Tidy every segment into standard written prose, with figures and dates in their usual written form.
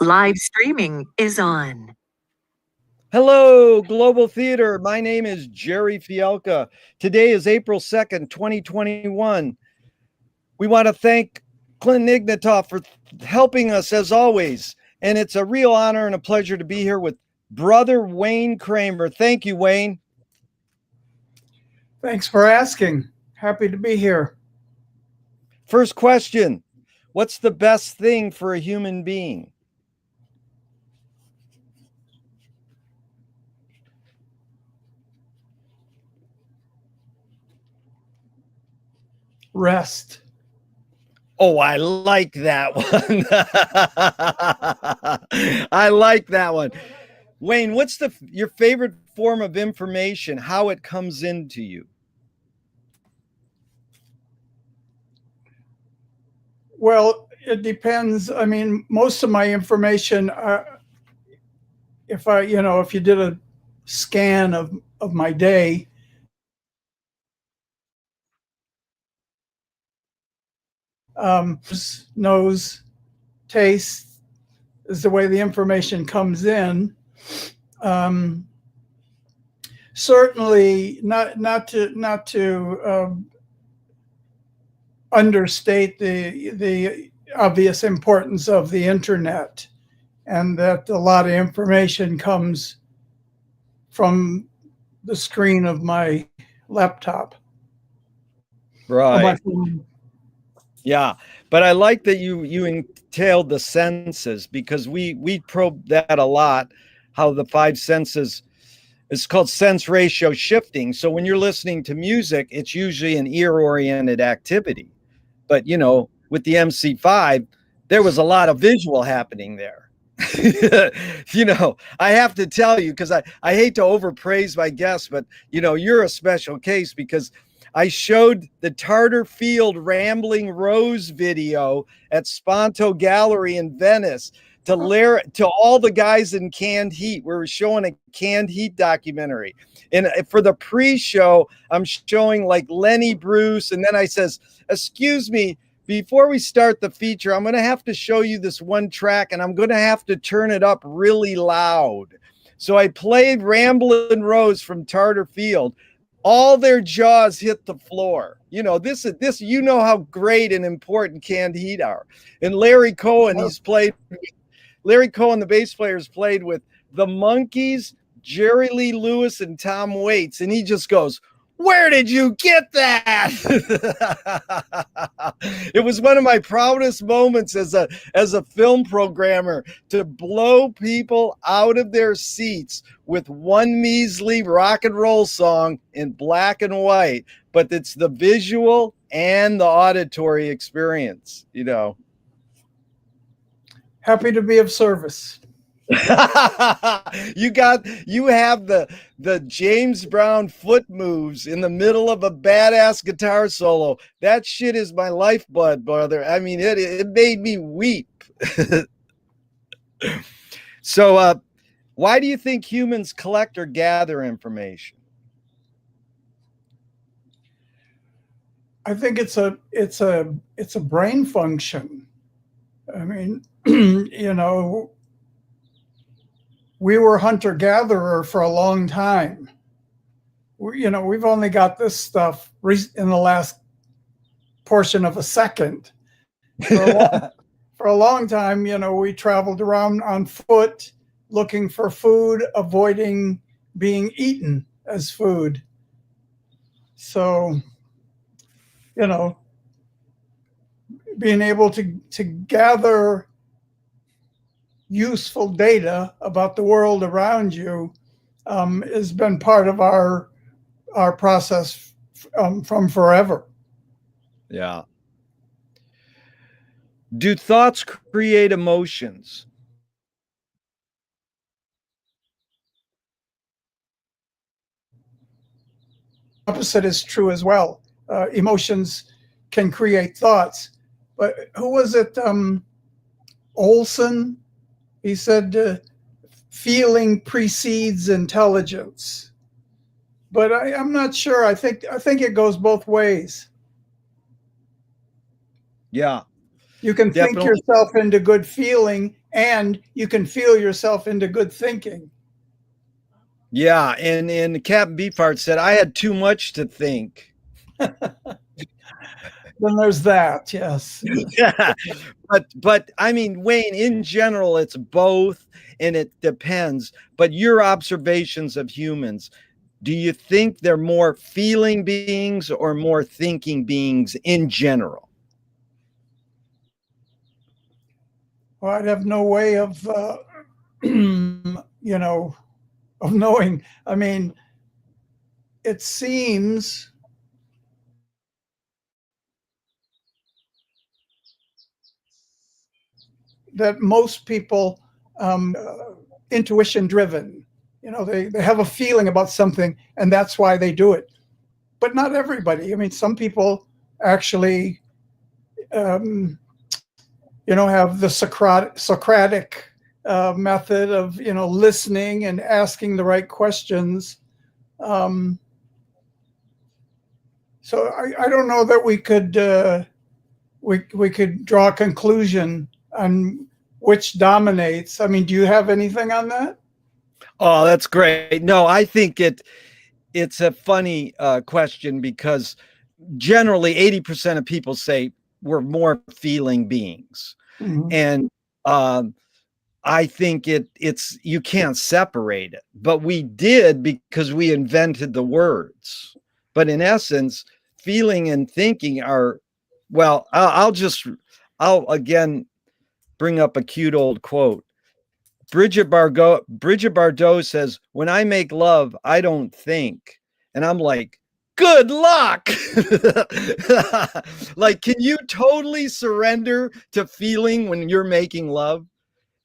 Live streaming is on. Hello, Global Theater. My name is Jerry Fielka. Today is April 2nd, 2021. We want to thank Clint Ignatoff for helping us as always. And it's a real honor and a pleasure to be here with brother Wayne Kramer. Thank you, Wayne. Thanks for asking. Happy to be here. First question. What's the best thing for a human being? Rest. Oh, I like that one. I like that one. Wayne, what's your favorite form of information, how it comes into you? Well, it depends. I mean, most of my information, if you did a scan of my day, nose, taste is the way the information comes in. Certainly not to understate the obvious importance of the internet, and that a lot of information comes from the screen of my laptop. Right. Yeah, but I like that you entailed the senses, because we probe that a lot, how the five senses, it's called sense ratio shifting. So when you're listening to music, it's usually an ear-oriented activity. But, with the MC5, there was a lot of visual happening there. I have to tell you, because I hate to overpraise my guests, but, you're a special case, because I showed the Tartar Field Rambling Rose video at Sponto Gallery in Venice to all the guys in Canned Heat. We were showing a Canned Heat documentary. And for the pre-show, I'm showing like Lenny Bruce. And then I says, excuse me, before we start the feature, I'm going to have to show you this one track, and I'm going to have to turn it up really loud. So I played Ramblin' Rose from Tartar Field. All their jaws hit the floor. This, how great and important Canned Heat are. And Larry Cohen, Larry Cohen, the bass player, has played with the Monkees, Jerry Lee Lewis, and Tom Waits. And he just goes, where did you get that? It was one of my proudest moments as a film programmer, to blow people out of their seats with one measly rock and roll song in black and white. But it's the visual and the auditory experience, Happy to be of service. You have the James Brown foot moves in the middle of a badass guitar solo. That shit is my lifeblood, brother. I mean, it made me weep. So why do you think humans collect or gather information? I think it's a brain function. I mean, we were hunter-gatherer for a long time. We've only got this stuff in the last portion of a second. For a long time, we traveled around on foot looking for food, avoiding being eaten as food. So, being able to gather useful data about the world around you has been part of our process from forever. Yeah. Do thoughts create emotions? Opposite is true as well. Emotions can create thoughts. But who was it? Olson? He said, feeling precedes intelligence. But I'm not sure. I think it goes both ways. Yeah. You can think yourself into good feeling and you can feel yourself into good thinking. Yeah, and Captain Beefheart said I had too much to think. Then there's that, yes. Yeah, but I mean, Wayne, in general, it's both, and it depends. But your observations of humans, do you think they're more feeling beings or more thinking beings in general? Well, I'd have no way of, of knowing. I mean, it seems that most people intuition driven. They have a feeling about something and that's why they do it. But not everybody. I mean, some people actually, have the Socratic method of, listening and asking the right questions. So I don't know that we could draw a conclusion on which dominates. I mean, do you have anything on that? Oh, that's great. No, I think it's a funny question because generally 80% of people say we're more feeling beings. Mm-hmm. And I think it's you can't separate it, but we did because we invented the words. But in essence, feeling and thinking are, well, I'll again bring up a cute old quote. Bridget Bardot says, "When I make love, I don't think." And I'm like, good luck. Like, can you totally surrender to feeling when you're making love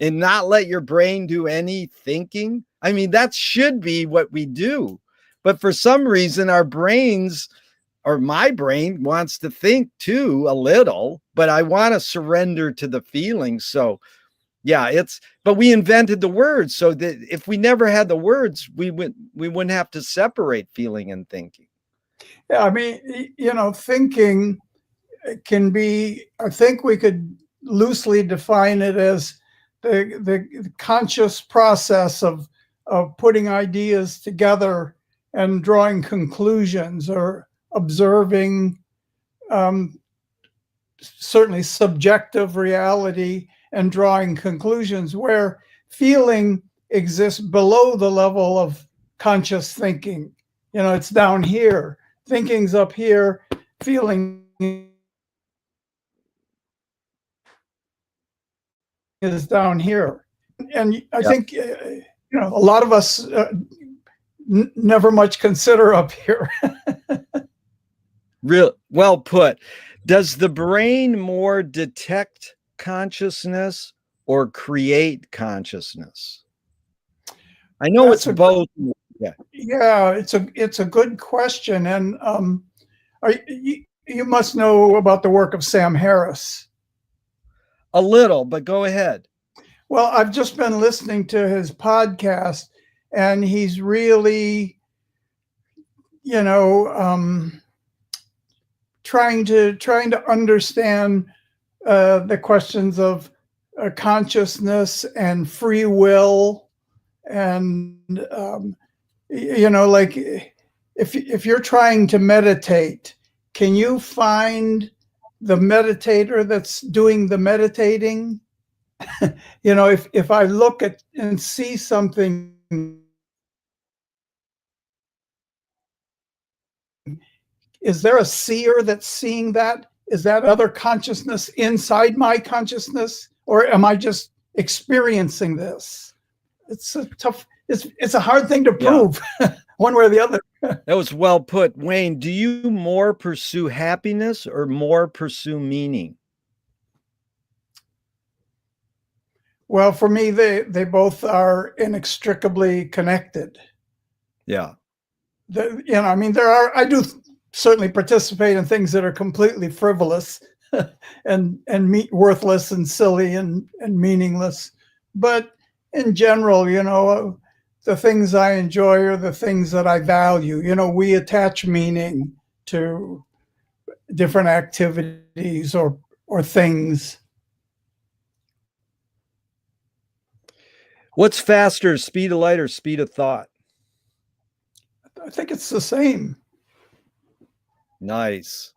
and not let your brain do any thinking? I mean, that should be what we do. But for some reason, our brains, or my brain, wants to think too a little, but I want to surrender to the feelings. So yeah, but we invented the words so that if we never had the words, we wouldn't have to separate feeling and thinking. Yeah, I mean, thinking can be, I think we could loosely define it as the conscious process of putting ideas together and drawing conclusions or observing certainly subjective reality and drawing conclusions, where feeling exists below the level of conscious thinking. It's down here. Thinking's up here, feeling is down here. And I think, a lot of us never much consider up here. Real well put. Does the brain more detect consciousness or create consciousness? I know That's it's both. Yeah, it's a good question, and you must know about the work of Sam Harris. A little, but go ahead. Well, I've just been listening to his podcast, and he's really, trying to understand the questions of consciousness and free will, and like if you're trying to meditate, can you find the meditator that's doing the meditating? If I look at and see something, is there a seer that's seeing that? Is that other consciousness inside my consciousness, or am I just experiencing this? It's a hard thing to prove, one way or the other. That was well put. Wayne, do you more pursue happiness or more pursue meaning? Well, for me, they both are inextricably connected. Yeah. I mean, I do certainly participate in things that are completely frivolous and worthless and silly and meaningless. But in general, the things I enjoy are the things that I value. We attach meaning to different activities or things. What's faster, speed of light or speed of thought? I think it's the same. Nice.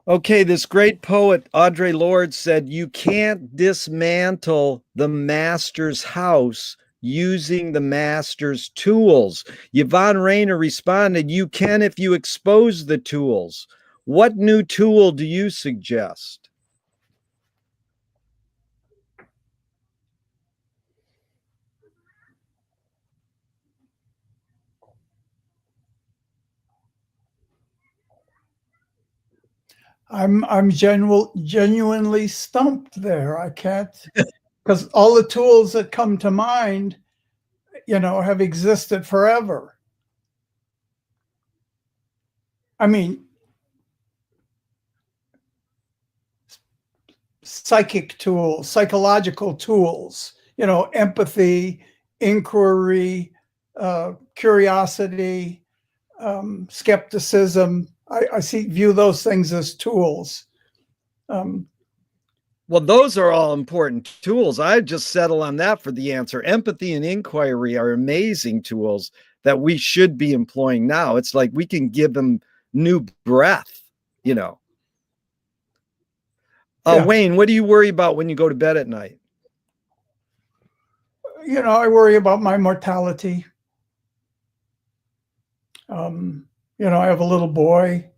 Okay, this great poet, Audre Lorde, said, "You can't dismantle the master's house using the master's tools." Yvonne Rayner responded, "You can if you expose the tools." What new tool do you suggest? I'm genuinely stumped there. I can't, because all the tools that come to mind, have existed forever. I mean, psychic tools, psychological tools, empathy, inquiry, curiosity, skepticism. I view those things as tools. Well, those are all important tools. I just settle on that for the answer. Empathy and inquiry are amazing tools that we should be employing now. It's like we can give them new breath, you know. Yeah. Wayne, what do you worry about when you go to bed at night? I worry about my mortality. I have a little boy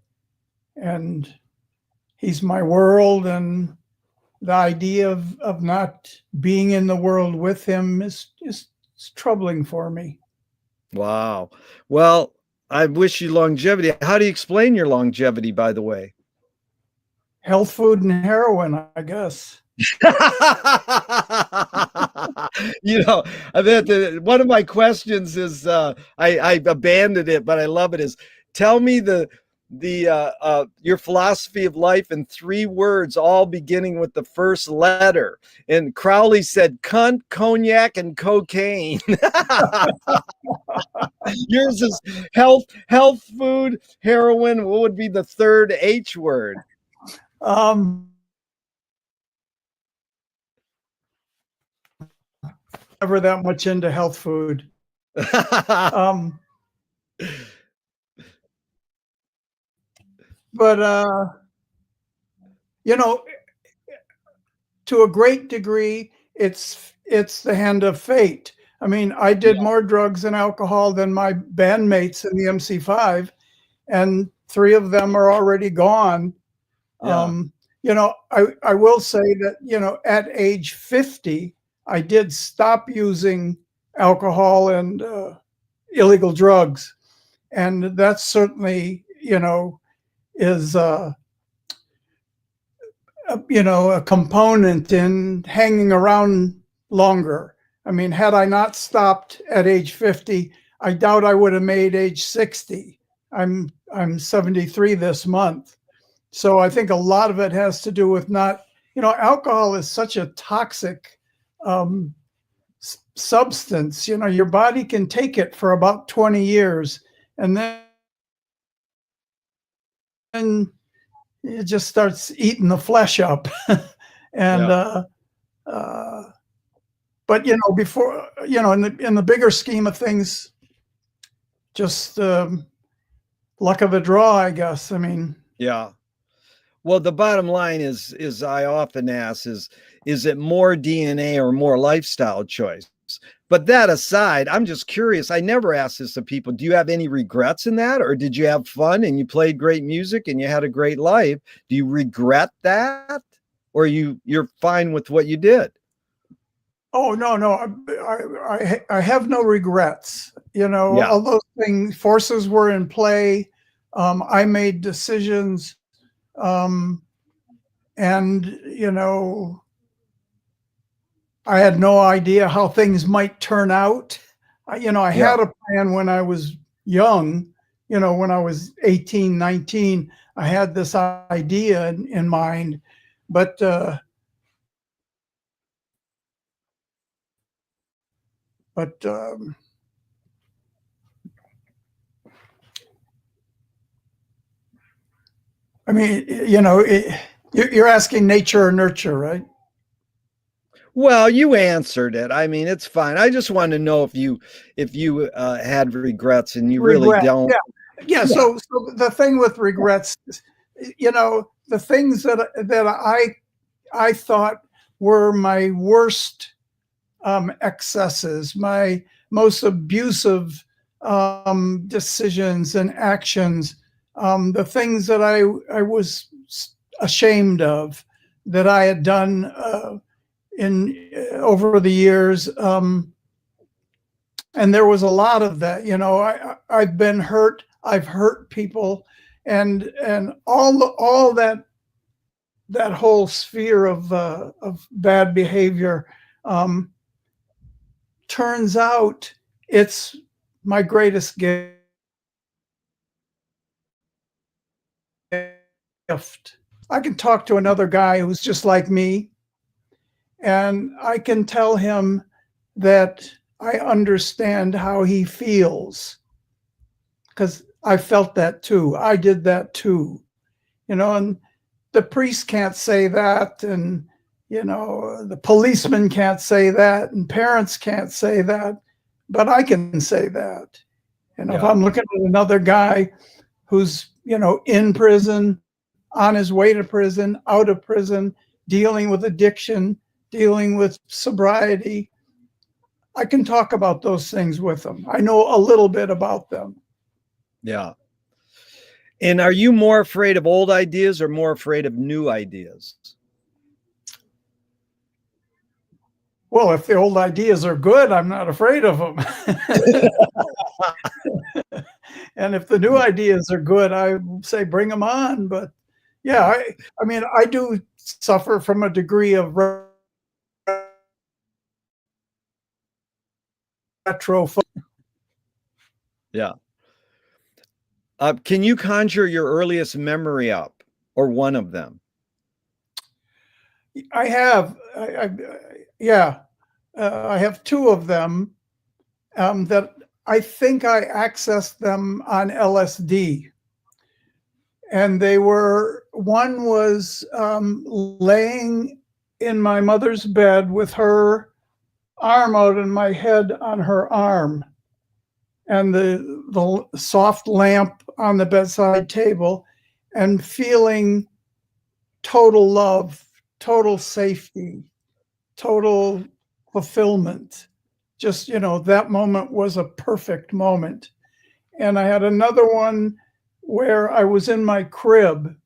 and he's my world, and the idea of not being in the world with him is troubling for me. Wow. Well, I wish you longevity. How do you explain your longevity, by the way? Health food and heroin, I guess. I bet one of my questions is I abandoned it, but I love it. Is tell me your philosophy of life in 3 words, all beginning with the first letter. And Crowley said cunt, cognac, and cocaine. Yours is health, food, heroin. What would be the third H word? Never that much into health food. But to a great degree, it's the hand of fate. I mean, I did more drugs and alcohol than my bandmates in the MC5, and 3 of them are already gone. Yeah. I will say that, at age 50, I did stop using alcohol and illegal drugs. And that certainly, is, a component in hanging around longer. I mean, had I not stopped at age 50, I doubt I would have made age 60. I'm 73 this month. So I think a lot of it has to do with not, alcohol is such a toxic substance. Your body can take it for about 20 years and then it just starts eating the flesh up. And, but, before, in the bigger scheme of things, just luck of the draw, I guess. I mean, yeah. Well, the bottom line is I often ask is it more DNA or more lifestyle choice? But that aside, I'm just curious. I never ask this of people. Do you have any regrets in that? Or did you have fun and you played great music and you had a great life? Do you regret that? Or you're fine with what you did? oh no, I have no regrets. All those forces were in play. I made decisions, and I had no idea how things might turn out. I had a plan when I was young. When I was 18, 19, I had this idea in mind, but I mean, you're asking nature or nurture, right? Well, you answered it. I mean, it's fine. I just want to know if you had regrets, and you really Regret. don't. Yeah. Yeah. Yeah. So the thing with regrets, the things that I thought were my worst excesses, my most abusive decisions and actions, the things that I was ashamed of that I had done in over the years. And there was a lot of that. I've been hurt. I've hurt people, and all that whole sphere of bad behavior. Turns out it's my greatest gift. I can talk to another guy who's just like me, and I can tell him that I understand how he feels because I felt that too. I did that too, and the priest can't say that, and the policeman can't say that, and parents can't say that, but I can say that. If I'm looking at another guy who's in prison, on his way to prison, out of prison, dealing with addiction, dealing with sobriety, I can talk about those things with them. I know a little bit about them. Yeah. And are you more afraid of old ideas or more afraid of new ideas? Well, if the old ideas are good, I'm not afraid of them. And if the new ideas are good, I say bring them on. But yeah, I mean, I do suffer from a degree of retro. Yeah. Can you conjure your earliest memory up, or one of them? I have, yeah, I have two of them that I think I accessed them on LSD. And one was laying in my mother's bed with her arm out and my head on her arm, and the soft lamp on the bedside table, and feeling total love, total safety, total fulfillment. Just, that moment was a perfect moment. And I had another one where I was in my crib,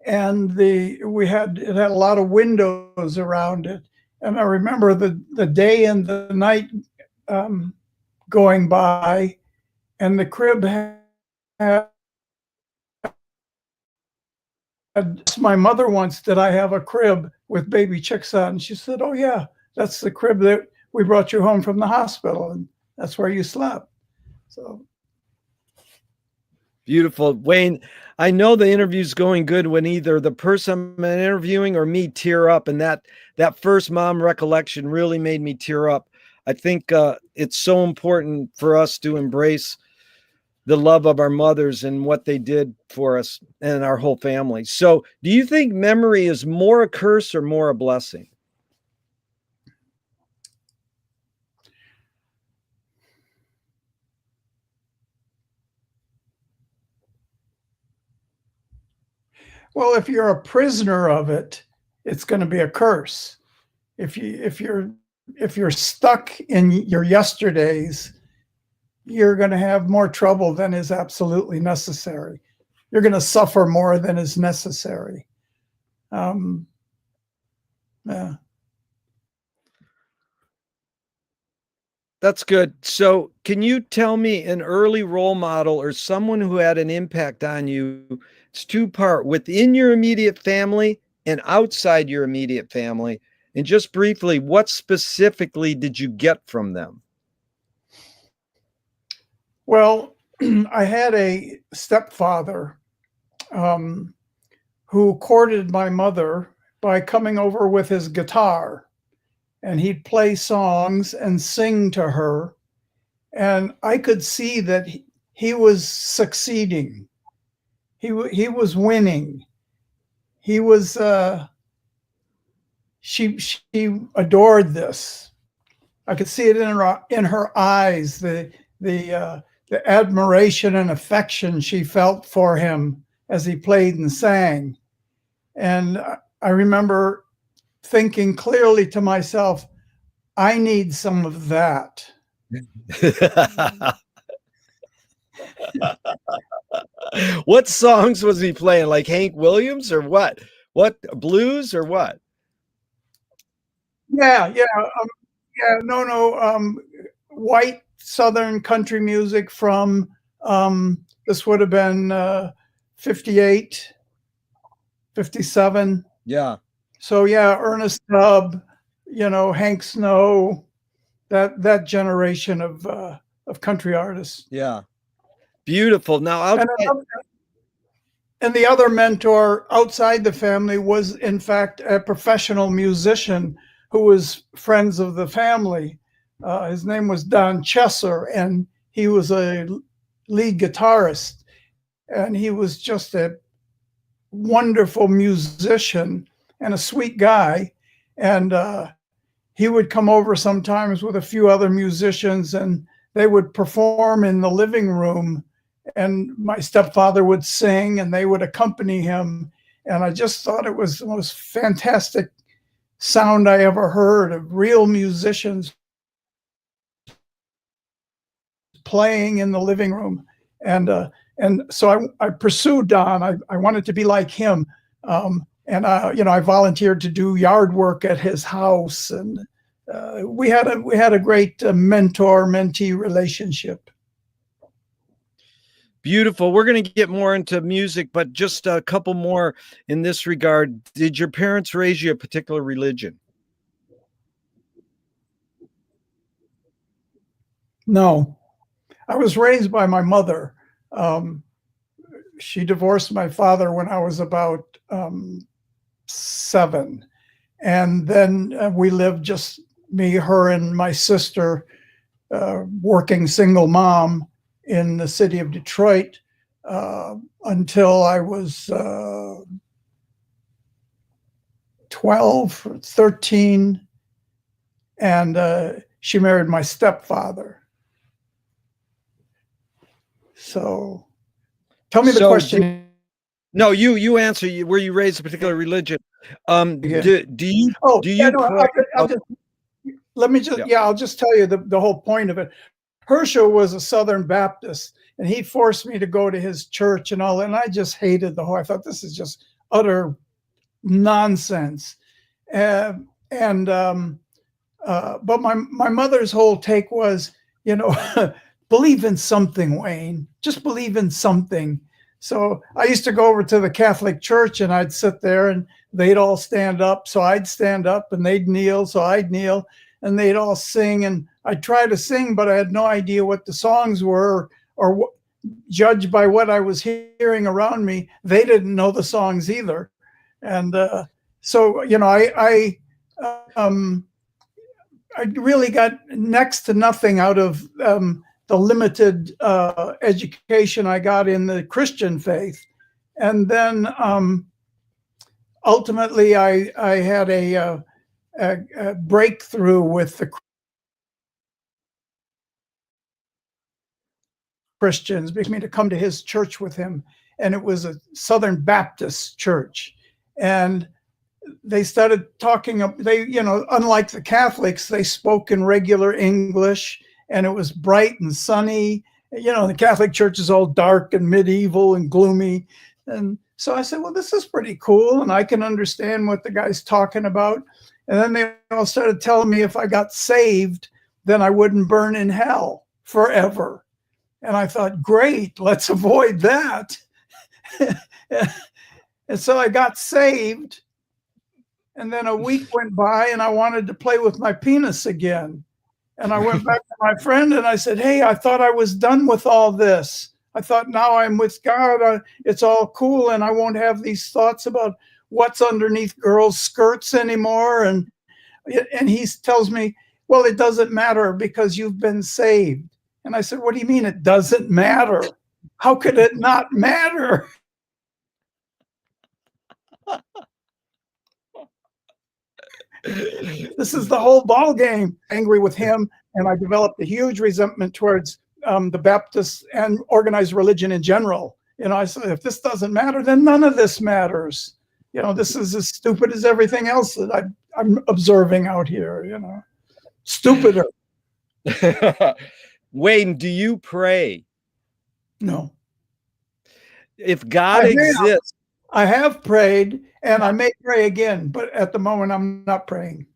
and it had a lot of windows around it. And I remember the day and the night going by, and the crib had asked my mother once, did I have a crib with baby chicks on? And she said, oh yeah, that's the crib that we brought you home from the hospital, and that's where you slept. So beautiful. Wayne, I know the interview's going good when either the person I'm interviewing or me tear up, and that first mom recollection really made me tear up. I think it's so important for us to embrace the love of our mothers and what they did for us and our whole family. So do you think memory is more a curse or more a blessing? well, if you're a prisoner of it, it's going to be a curse. If you're stuck in your yesterdays, you're going to have more trouble than is absolutely necessary. You're going to suffer more than is necessary. Yeah. That's good. So can you tell me an early role model or someone who had an impact on you? It's two-part, within your immediate family and outside your immediate family. And just briefly, what specifically did you get from them? Well, I had a stepfather who courted my mother by coming over with his guitar, and he'd play songs and sing to her. And I could see that he was succeeding. He was winning. He was she adored this. I could see it in her eyes, the admiration and affection she felt for him as he played and sang. And I remember thinking clearly to myself, I need some of that. What songs was he playing? Like Hank Williams or what? What, blues or what? Yeah, no, white Southern country music from this would have been 58, 57. Yeah. So yeah, Ernest Tubb, Hank Snow, that generation of country artists. Yeah. Beautiful. Now, and the other mentor outside the family was, in fact, a professional musician who was friends of the family. His name was Don Chesser, and he was a lead guitarist. And he was just a wonderful musician and a sweet guy. And he would come over sometimes with a few other musicians, and they would perform in the living room. And my stepfather would sing, and they would accompany him. And I just thought it was the most fantastic sound I ever heard of real musicians playing in the living room. And so I pursued Don. I wanted to be like him. I volunteered to do yard work at his house, and we had a great mentor-mentee relationship. Beautiful. We're going to get more into music, but just a couple more in this regard. Did your parents raise you a particular religion? No, I was raised by my mother. She divorced my father when I was about 7. And then we lived just me, her, and my sister, working single mom in the city of Detroit until I was 12, 13. And she married my stepfather. So tell me the question. No, you answer. Were you raised a particular religion? Yeah. Do you? I'll just tell you the whole point of it. Herschel was a Southern Baptist, and he forced me to go to his church and all that. And I just hated the whole. I thought this is just utter nonsense. But my mother's whole take was, believe in something, Wayne. Just believe in something. So I used to go over to the Catholic Church, and I'd sit there, and they'd all stand up. So I'd stand up, and they'd kneel. So I'd kneel, and they'd all sing. And I'd try to sing, but I had no idea what the songs were, or judged by what I was hearing around me, they didn't know the songs either. And so, I really got next to nothing out of the limited education I got in the Christian faith. And then ultimately I had a breakthrough with the Christians, because me to come to his church with him. And it was a Southern Baptist church. And they started talking, unlike the Catholics, they spoke in regular English, and it was bright and sunny. The Catholic Church is all dark and medieval and gloomy. And so I said, well, this is pretty cool, and I can understand what the guy's talking about. And then they all started telling me if I got saved, then I wouldn't burn in hell forever. And I thought, great, let's avoid that. And so I got saved. And then a week went by, and I wanted to play with my penis again. And I went back to my friend, and I said, hey, I thought I was done with all this. I thought now I'm with God. It's all cool, and I won't have these thoughts about what's underneath girls' skirts anymore. And he tells me, well, it doesn't matter because you've been saved. And I said, what do you mean it doesn't matter? How could it not matter? This is the whole ball game. Angry with him, and I developed a huge resentment towards the Baptists and organized religion in general. You know, I said, if this doesn't matter, then none of this matters. You know, this is as stupid as everything else that I'm observing out here. You know, stupider. Wayne, do you pray? No. If God exists, I have prayed, and I may pray again, but at the moment I'm not praying.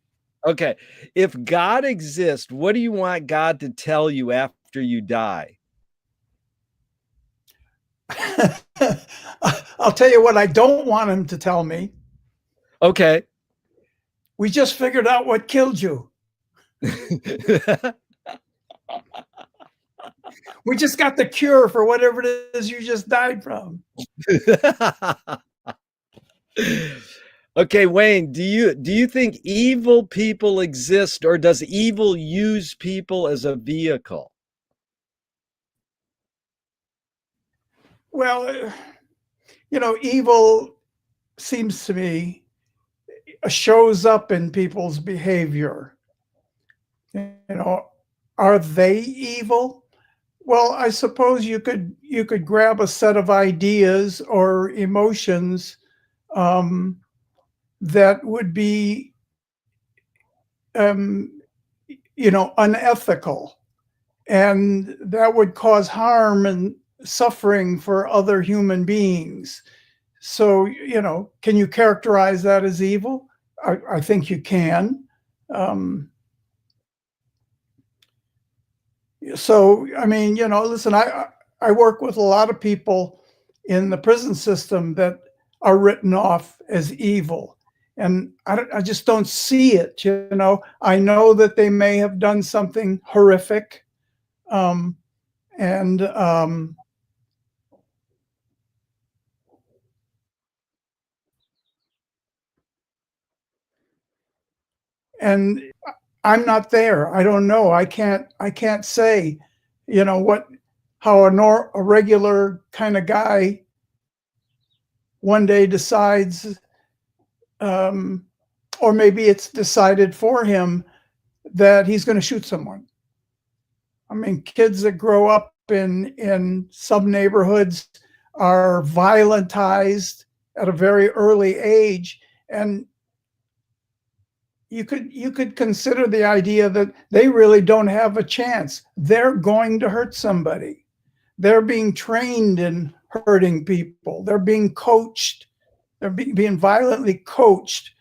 Okay. If God exists, what do you want God to tell you after you die? I'll tell you what I don't want him to tell me. Okay. We just figured out what killed you. We just got the cure for whatever it is you just died from. Okay, Wayne, do you think evil people exist, or does evil use people as a vehicle? Well, you know, evil seems to me shows up in people's behavior. You know, are they evil? Well, I suppose you could grab a set of ideas or emotions that would be, you know, unethical, and that would cause harm and suffering for other human beings. So, you know, can you characterize that as evil? I think you can. So, I mean, you know, listen, I work with a lot of people in the prison system that are written off as evil. And I just don't see it, you know. I know that they may have done something horrific. And I'm not there. I don't know. I can't say, you know, how a regular kind of guy one day decides, or maybe it's decided for him that he's going to shoot someone. I mean, kids that grow up in some neighborhoods are violentized at a very early age, and you could consider the idea that they really don't have a chance. They're going to hurt somebody. They're being trained in hurting people. They're being coached. They're being violently coached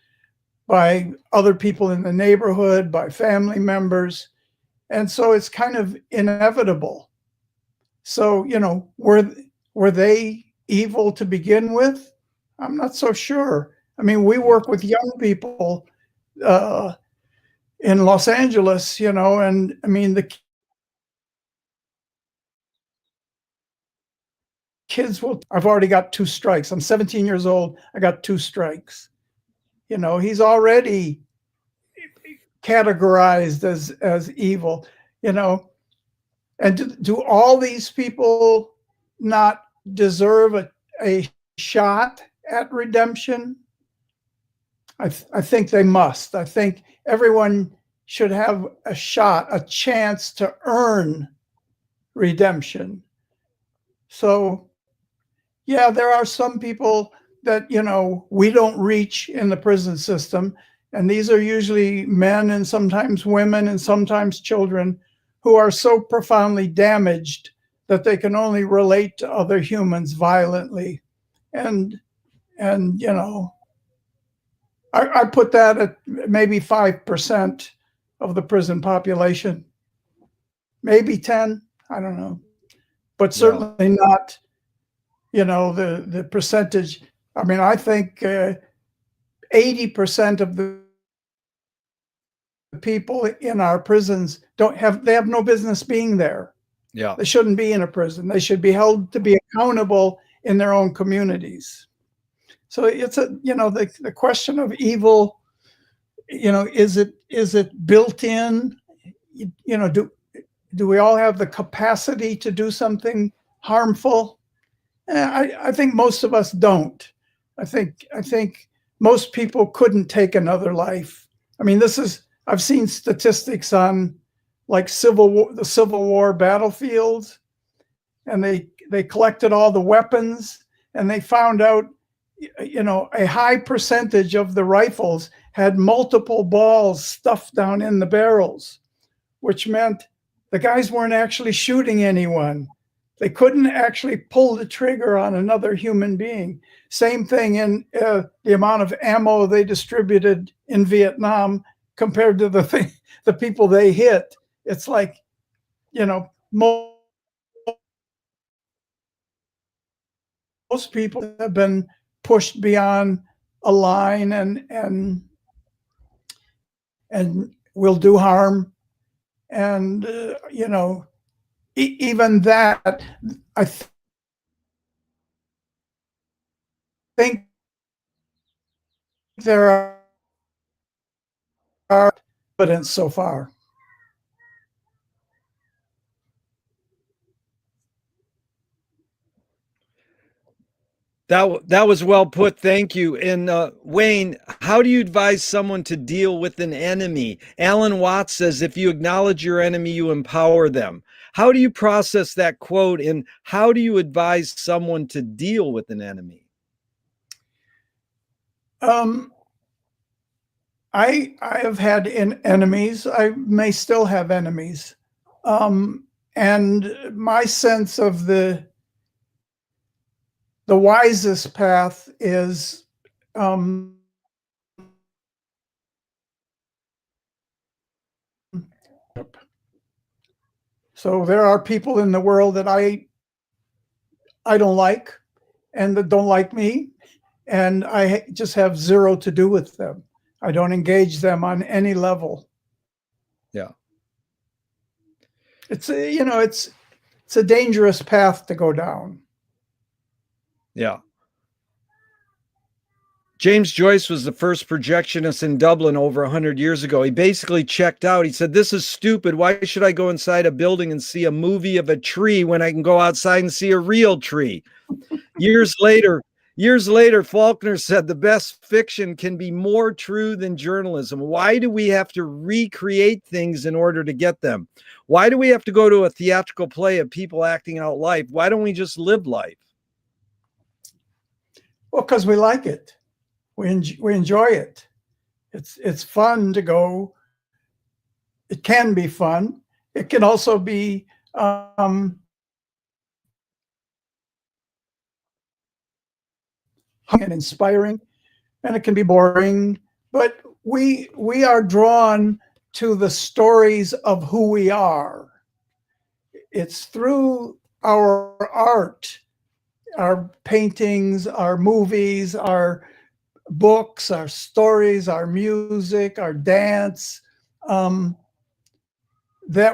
by other people in the neighborhood, by family members. And so it's kind of inevitable. So, you know, were they evil to begin with? I'm not so sure. I mean, we work with young people in Los Angeles, you know, and I mean, the kids I've already got 2 strikes. I'm 17 years old. I got 2 strikes. You know, he's already categorized as evil, you know. And do all these people not deserve a shot at redemption? I think they must. I think everyone should have a shot, a chance to earn redemption. So, yeah, there are some people that, you know, we don't reach in the prison system. And these are usually men and sometimes women and sometimes children who are so profoundly damaged that they can only relate to other humans violently. And you know, I put that at maybe 5% of the prison population, maybe 10, I don't know, but certainly not, you know, the percentage. I mean, I think 80% of the people in our prisons they have no business being there. Yeah. They shouldn't be in a prison. They should be held to be accountable in their own communities. So it's you know, the question of evil, you know, is it built in? You know, do we all have the capacity to do something harmful? I think most of us don't. I think most people couldn't take another life. I mean, I've seen statistics on like the Civil War battlefields, and they collected all the weapons, and they found out, a high percentage of the rifles had multiple balls stuffed down in the barrels, which meant the guys weren't actually shooting anyone. They couldn't actually pull the trigger on another human being. Same thing in the amount of ammo they distributed in Vietnam compared to the people they hit. It's like, most people have been pushed beyond a line and will do harm. And, even that, I think there are evidence so far. That was well put. Thank you. And Wayne, how do you advise someone to deal with an enemy? Alan Watts says, if you acknowledge your enemy, you empower them. How do you process that quote, and how do you advise someone to deal with an enemy? I have had enemies. I may still have enemies. And my sense of the wisest path is so there are people in the world that I don't like, and that don't like me, and I just have zero to do with them. I don't engage them on any level. Yeah. It's a dangerous path to go down. Yeah. James Joyce was the first projectionist in Dublin over 100 years ago. He basically checked out. He said, this is stupid. Why should I go inside a building and see a movie of a tree when I can go outside and see a real tree? Years later, Faulkner said the best fiction can be more true than journalism. Why do we have to recreate things in order to get them? Why do we have to go to a theatrical play of people acting out life? Why don't we just live life? Well, because we like it. We enjoy it. It's fun to go. It can be fun. It can also be and inspiring, and it can be boring. But we are drawn to the stories of who we are. It's through our art, our paintings, our movies, our books, our stories, our music, our dance, that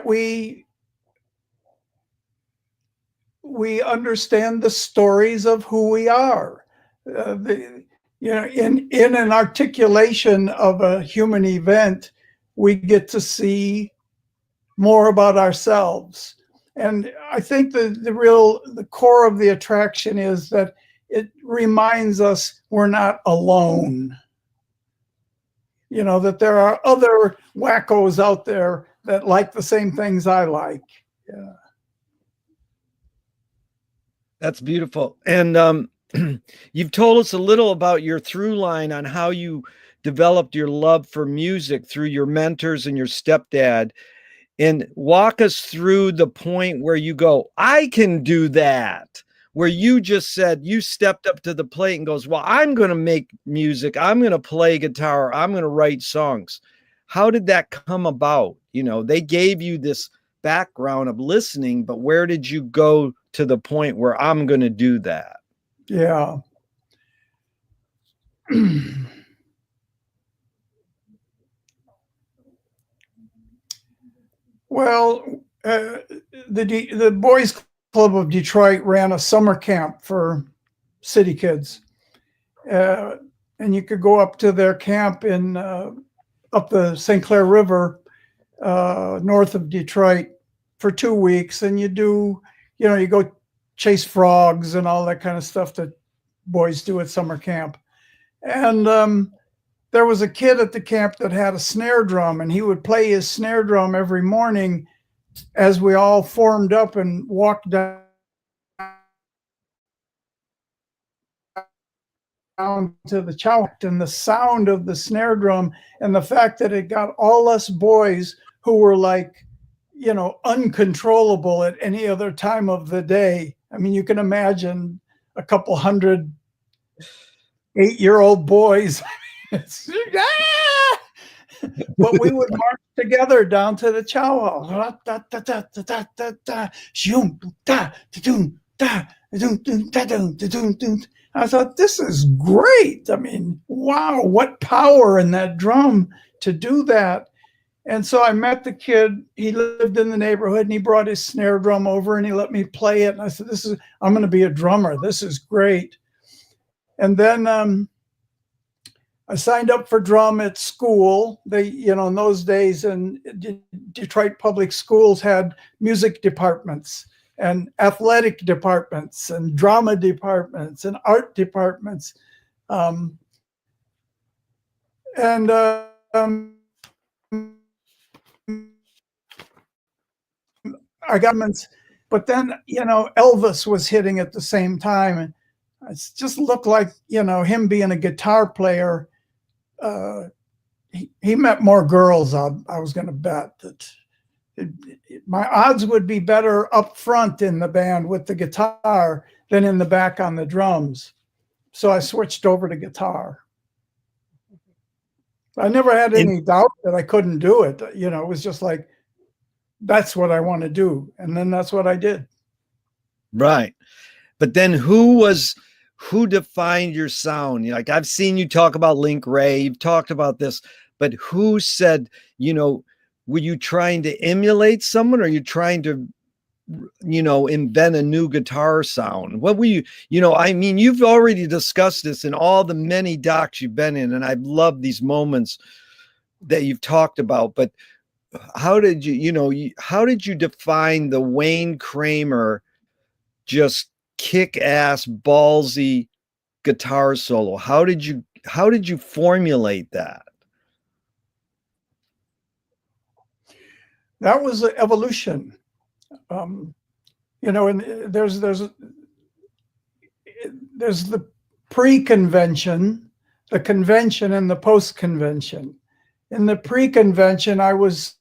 we understand the stories of who we are. In an articulation of a human event, we get to see more about ourselves. And I think the core of the attraction is that it reminds us we're not alone. That there are other wackos out there that like the same things I like. Yeah. That's beautiful. And you've told us a little about your through line on how you developed your love for music through your mentors and your stepdad. And walk us through the point where you go, I can do that. Where you just said, you stepped up to the plate and goes, well, I'm going to make music. I'm going to play guitar. I'm going to write songs. How did that come about? They gave you this background of listening, but where did you go to the point where I'm going to do that? Yeah. Well, the Boys Club of Detroit ran a summer camp for city kids. And you could go up to their camp up the St. Clair River, north of Detroit for 2 weeks. And you go chase frogs and all that kind of stuff that boys do at summer camp. And there was a kid at the camp that had a snare drum, and he would play his snare drum every morning as we all formed up and walked down to the chow. And the sound of the snare drum and the fact that it got all us boys who were like, you know, uncontrollable at any other time of the day. I mean, you can imagine a couple hundred 8-year-old boys. But we would march together down to the chow hall. I thought, this is great. I mean, wow, what power in that drum to do that. And so I met the kid. He lived in the neighborhood, and he brought his snare drum over and he let me play it. And I said, I'm going to be a drummer. This is great. And then I signed up for drum at school. They, you know, in those days in Detroit public schools had music departments and athletic departments and drama departments and art departments. I got them, but then, you know, Elvis was hitting at the same time, and it just looked like, you know, him being a guitar player. He met more girls. I was going to bet that my odds would be better up front in the band with the guitar than in the back on the drums. So I switched over to guitar. I never had any doubt that I couldn't do it. You know, it was just like, that's what I want to do. And then that's what I did. Right. But then who defined your sound? Like, I've seen you talk about Link Ray, you've talked about this, but who said, you know, were you trying to emulate someone, or are you trying to, you know, invent a new guitar sound? What were you know, I mean, you've already discussed this in all the many docs you've been in, and I've loved these moments that you've talked about, but how did how did you define the Wayne Kramer just kick-ass ballsy guitar solo? How did you formulate that? That was an evolution. You know, and there's the pre-convention, the convention, and the post-convention. In the pre-convention, I was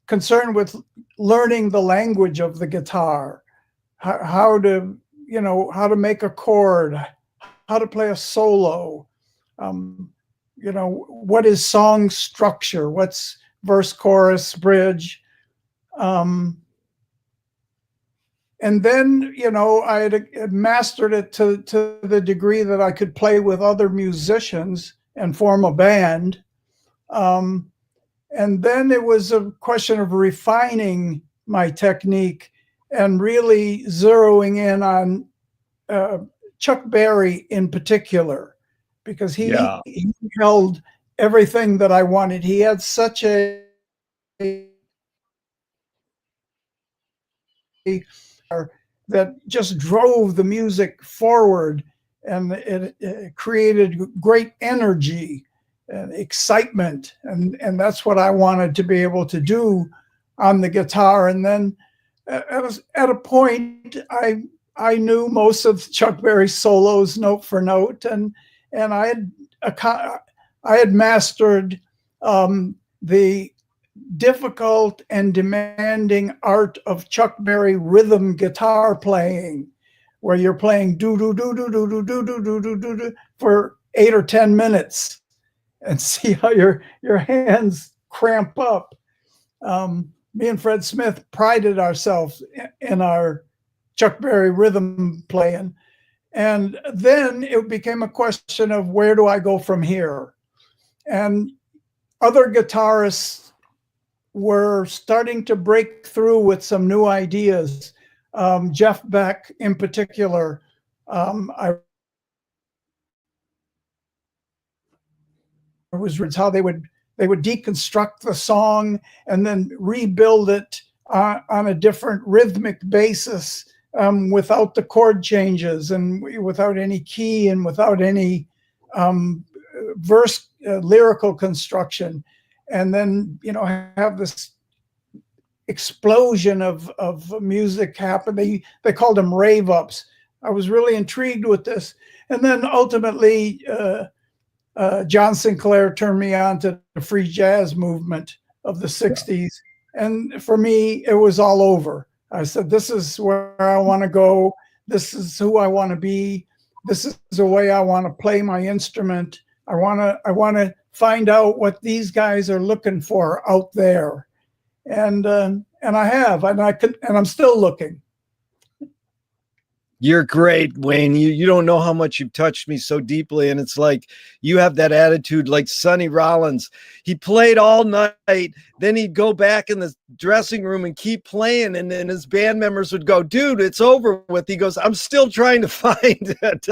concerned with learning the language of the guitar, how to, you know, how to make a chord, how to play a solo, you know, what is song structure, what's verse, chorus, bridge. And then, you know, I had mastered it to the degree that I could play with other musicians and form a band. And then it was a question of refining my technique and really zeroing in on Chuck Berry in particular, because he held everything that I wanted. He had such a that just drove the music forward, and it created great energy and excitement, and that's what I wanted to be able to do on the guitar. And then at a point, I knew most of Chuck Berry's solos note for note, and I had mastered the difficult and demanding art of Chuck Berry rhythm guitar playing, where you're playing do do do do do do do do do do do for 8 or 10 minutes, and see how your hands cramp up. Me and Fred Smith prided ourselves in our Chuck Berry rhythm playing. And then it became a question of, where do I go from here? And other guitarists were starting to break through with some new ideas. Jeff Beck in particular, was how they would deconstruct the song and then rebuild it on a different rhythmic basis, without the chord changes and without any key and without any verse lyrical construction, and then have this explosion of music happen. They called them rave ups. I was really intrigued with this, and then ultimately John Sinclair turned me on to the free jazz movement of the 60s. And for me, it was all over. I said, this is where I want to go. This is who I want to be. This is the way I want to play my instrument. I want to find out what these guys are looking for out there. And I have, and I'm still looking. You're great, Wayne. You don't know how much you've touched me so deeply. And it's like you have that attitude like Sonny Rollins. He played all night, then he'd go back in the dressing room and keep playing. And then his band members would go, dude, it's over with. He goes, I'm still trying to find it.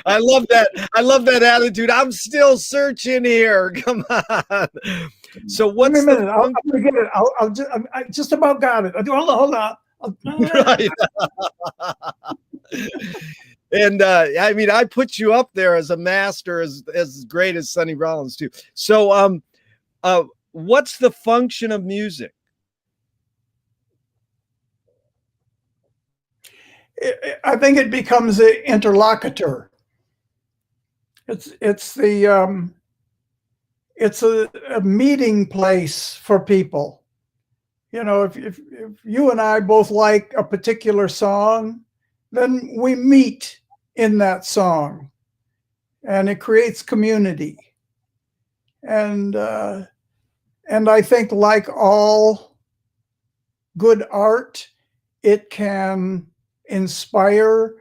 I love that. I love that attitude. I'm still searching here. Come on. So what's a minute. I'll get it. I just about got it. Hold on. Right. And I mean, I put you up there as a master, as great as Sonny Rollins too. So what's the function of music? I think it becomes an interlocutor. It's a meeting place for people. If you and I both like a particular song, then we meet in that song, and it creates community. And I think, like all good art, it can inspire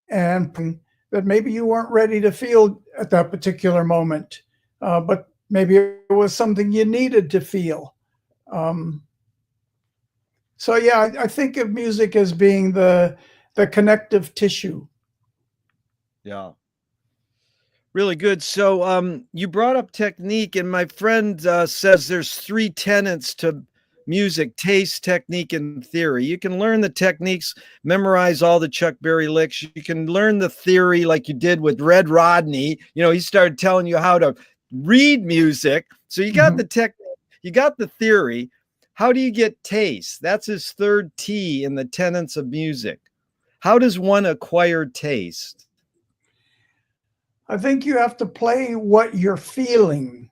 and that maybe you weren't ready to feel at that particular moment, but maybe it was something you needed to feel. So yeah, I think of music as being the connective tissue. Yeah. Really good. So you brought up technique, and my friend says there's 3 tenets to music: taste, technique, and theory. You can learn the techniques, memorize all the Chuck Berry licks. You can learn the theory like you did with Red Rodney. He started telling you how to read music. So you got the technique, you got the theory. How do you get taste? That's his 3rd T in the tenets of music. How does one acquire taste? I think you have to play what you're feeling.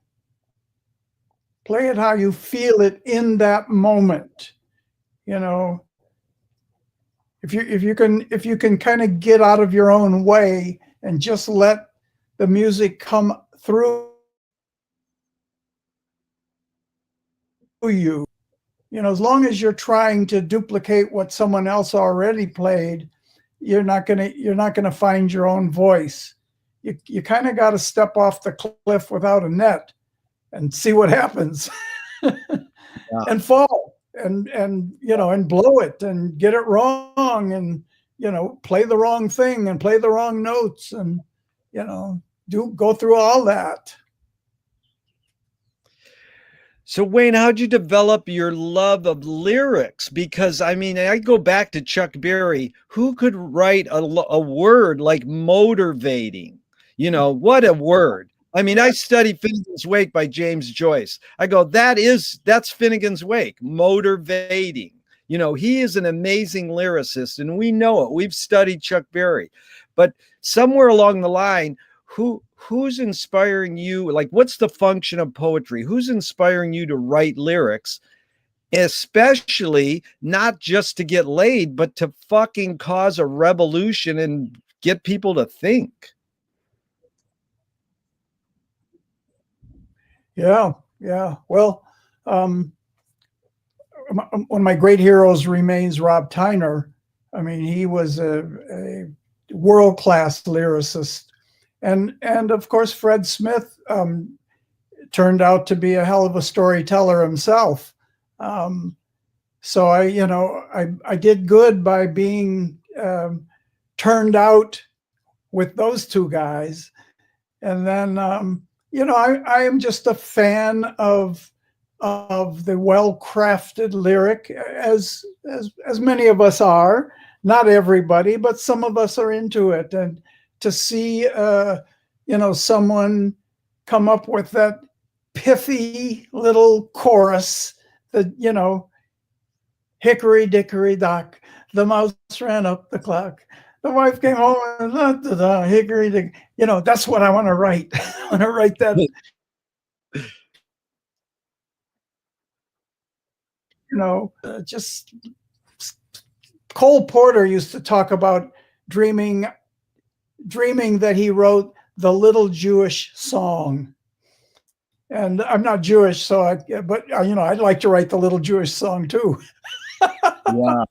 Play it how you feel it in that moment. If you can kind of get out of your own way and just let the music come through you, as long as you're trying to duplicate what someone else already played, you're not gonna find your own voice. You kind of got to step off the cliff without a net and see what happens. And fall and blow it and get it wrong and play the wrong thing and play the wrong notes and go through all that. So Wayne, how'd you develop your love of lyrics? Because I mean, I go back to Chuck Berry. Who could write a word like motivating? What a word. I mean, I studied Finnegan's Wake by James Joyce. I go, that's Finnegan's Wake, motivating. He is an amazing lyricist, and we know it. We've studied Chuck Berry. But somewhere along the line, who's inspiring you? Like, what's the function of poetry? Who's inspiring you to write lyrics, especially not just to get laid, but to fucking cause a revolution and get people to think? Yeah. Well, one of my great heroes remains Rob Tyner. I mean, he was a world-class lyricist. And of course, Fred Smith turned out to be a hell of a storyteller himself. So I did good by being turned out with those 2 guys. And then, I am just a fan of the well-crafted lyric, as many of us are. not everybody, but some of us are into it. And to see, someone come up with that pithy little chorus that, hickory dickory dock, the mouse ran up the clock. The wife came home and hickory dickory. That's what I want to write. I want to write that. Just Cole Porter used to talk about dreaming that he wrote the little Jewish song. And I'm not Jewish, but I'd like to write the little Jewish song too. Yeah.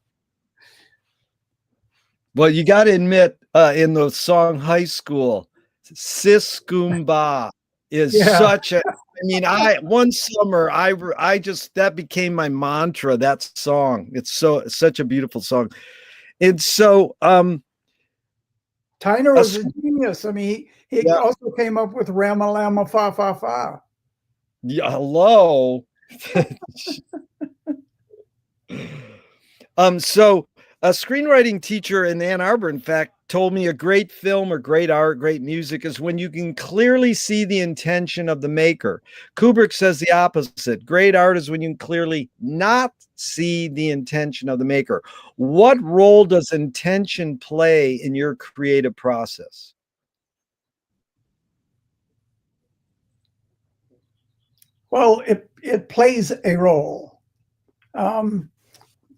Well, you got to admit, in the song High School, Sis Goomba is such a, one summer, that became my mantra, that song. It's such a beautiful song. And so, Tyner was a genius. I mean, he also came up with Rama Lama Fa Fa Fa. Yeah, hello. So a screenwriting teacher in Ann Arbor, in fact, told me a great film or great art, great music is when you can clearly see the intention of the maker. Kubrick says the opposite. Great art is when you can clearly not see the intention of the maker. What role does intention play in your creative process? Well, it plays a role.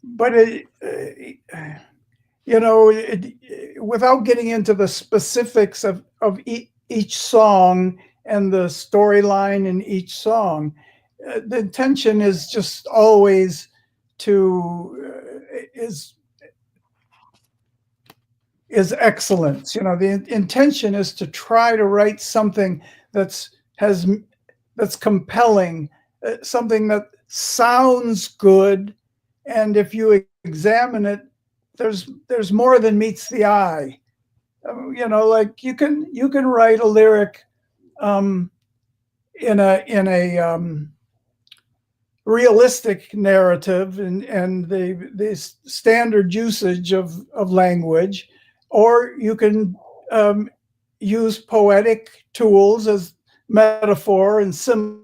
But without getting into the specifics of each song and the storyline in each song, the intention is just always is excellence. The intention is to try to write something that's compelling, something that sounds good. And if you examine it, there's more than meets the eye. Like you can write a lyric in a realistic narrative and the standard usage of language, or you can use poetic tools as metaphor and simile.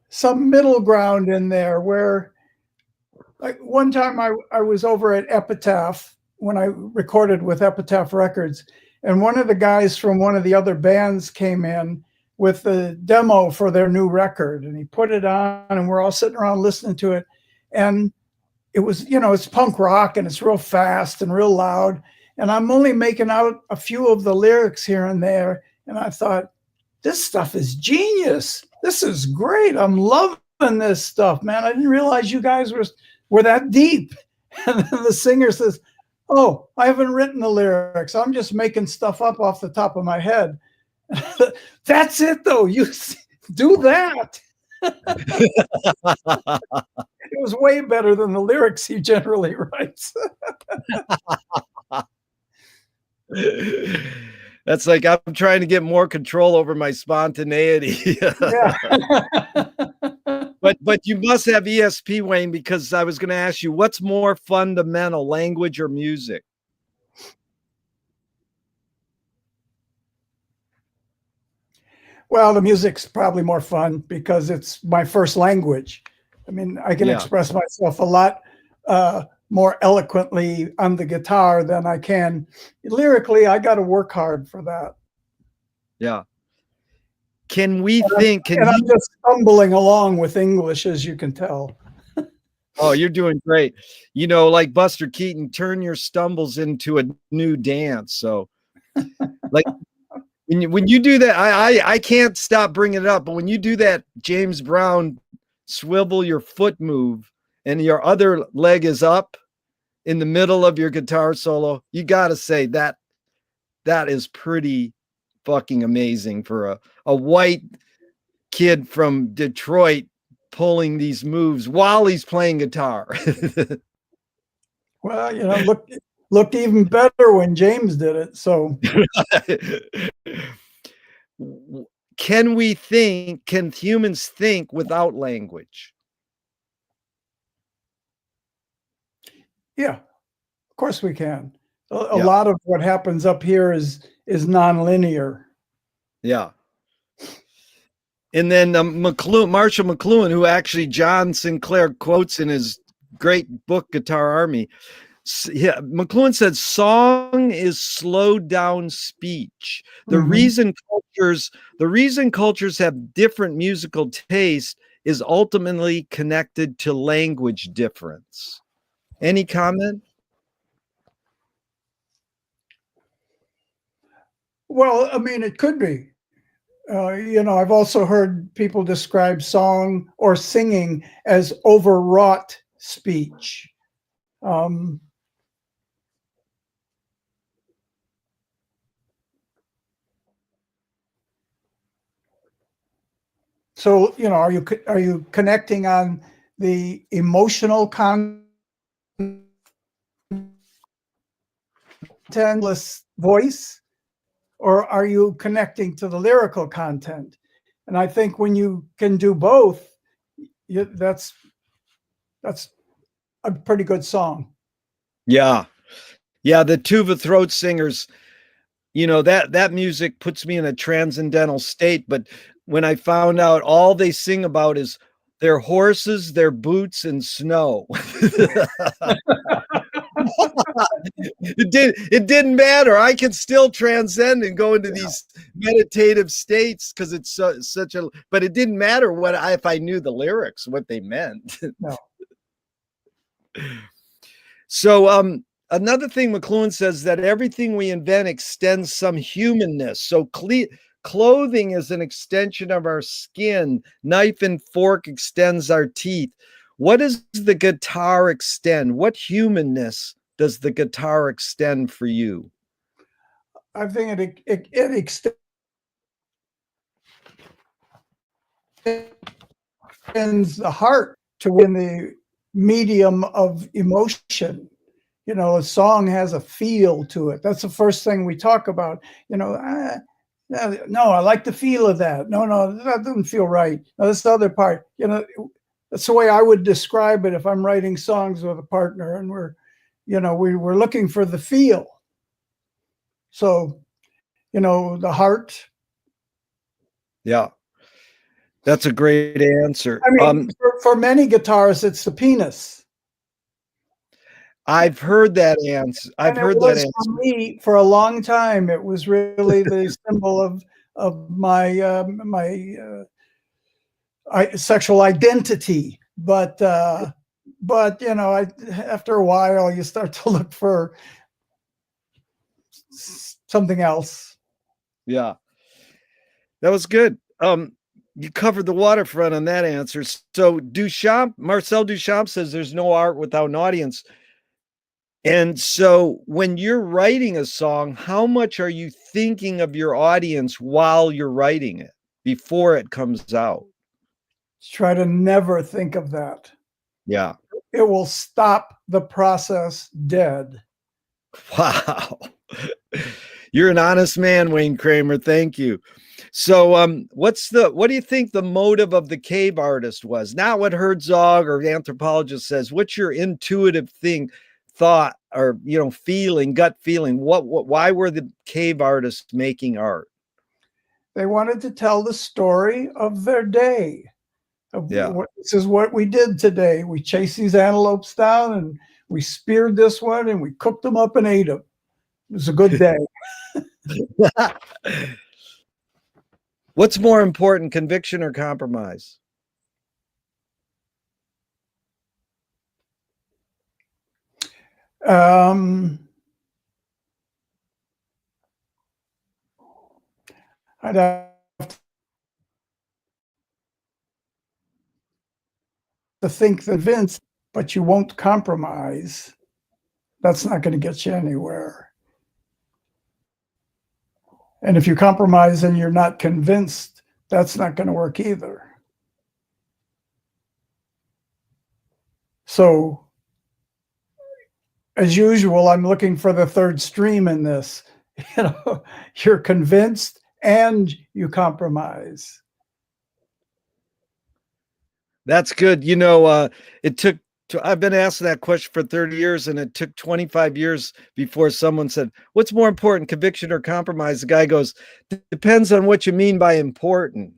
Some middle ground in there where, like, one time I was over at Epitaph when I recorded with Epitaph Records, and one of the guys from one of the other bands came in with the demo for their new record, and he put it on and we're all sitting around listening to it. And it was, it's punk rock and it's real fast and real loud. And I'm only making out a few of the lyrics here and there. And I thought, this stuff is genius. This is great. I'm loving this stuff, man. I didn't realize you guys were that deep. And then the singer says, oh, I haven't written the lyrics. I'm just making stuff up off the top of my head. That's it, though. You do that. It was way better than the lyrics he generally writes. That's like, I'm trying to get more control over my spontaneity. But you must have ESP, Wayne, because I was going to ask you, what's more fundamental, language or music? Well, the music's probably more fun because it's my first language. I mean, I can express myself a lot more eloquently on the guitar than I can lyrically. I got to work hard for that. Yeah. Can we think? I'm just stumbling along with English, as you can tell. Oh, you're doing great. Like Buster Keaton, turn your stumbles into a new dance. So, like, when you do that, I can't stop bringing it up. But when you do that James Brown swivel your foot move and your other leg is up in the middle of your guitar solo, you got to say that is pretty fucking amazing for a white kid from Detroit pulling these moves while he's playing guitar. Well, looked even better when James did it. So can humans think without language? Yeah, of course we can. A Yeah. lot of what happens up here is nonlinear. Yeah. And then Marshall McLuhan, who actually John Sinclair quotes in his great book, Guitar Army. Yeah, McLuhan said, "Song is slowed down speech. The reason cultures have different musical taste is ultimately connected to language difference." Any comment? Well, I mean, it could be. I've also heard people describe song or singing as overwrought speech. Um, so, are you connecting on the emotional contentless voice, or are you connecting to the lyrical content? And I think when you can do both, that's a pretty good song. Yeah. Yeah, the tuba throat singers, that music puts me in a transcendental state. But when I found out all they sing about is their horses, their boots, and snow. It didn't matter. I can still transcend and go into these meditative states because it's such a. But it didn't matter if I knew the lyrics, what they meant. No. So, another thing McLuhan says that everything we invent extends some humanness. So clothing is an extension of our skin. Knife and fork extends our teeth. What does the guitar extend? What humanness does the guitar extend for you? I think it extends the heart to win the medium of emotion. A song has a feel to it. That's the first thing we talk about. No, I like the feel of that. No, that doesn't feel right. No, this other part. That's the way I would describe it if I'm writing songs with a partner and we're looking for the feel. So, the heart. Yeah, that's a great answer. I mean, for many guitarists, it's the penis. I've heard that answer. For me, for a long time, it was really the symbol of my sexual identity. But after a while, you start to look for something else. Yeah, that was good. You covered the waterfront on that answer. So Marcel Duchamp says there's no art without an audience. And so when you're writing a song, how much are you thinking of your audience while you're writing it before it comes out? Try to never think of that. Yeah. It will stop the process dead. Wow. You're an honest man, Wayne Kramer. Thank you. So what do you think the motive of the cave artist was? Not what Herzog or anthropologist says. What's your intuitive thought or gut feeling? Why were the cave artists making art? They wanted to tell the story of their day. This is what we did today. We chased these antelopes down and we speared this one and we cooked them up and ate them. It was a good day. What's more important, conviction or compromise? I'd have to think convinced, but you won't compromise. That's not going to get you anywhere. And if you compromise and you're not convinced, that's not going to work either. So, as usual, I'm looking for the third stream in this. You're convinced and you compromise. That's good. It took I've been asked that question for 30 years, and it took 25 years before someone said, "What's more important, conviction or compromise?" The guy goes, "Depends on what you mean by important."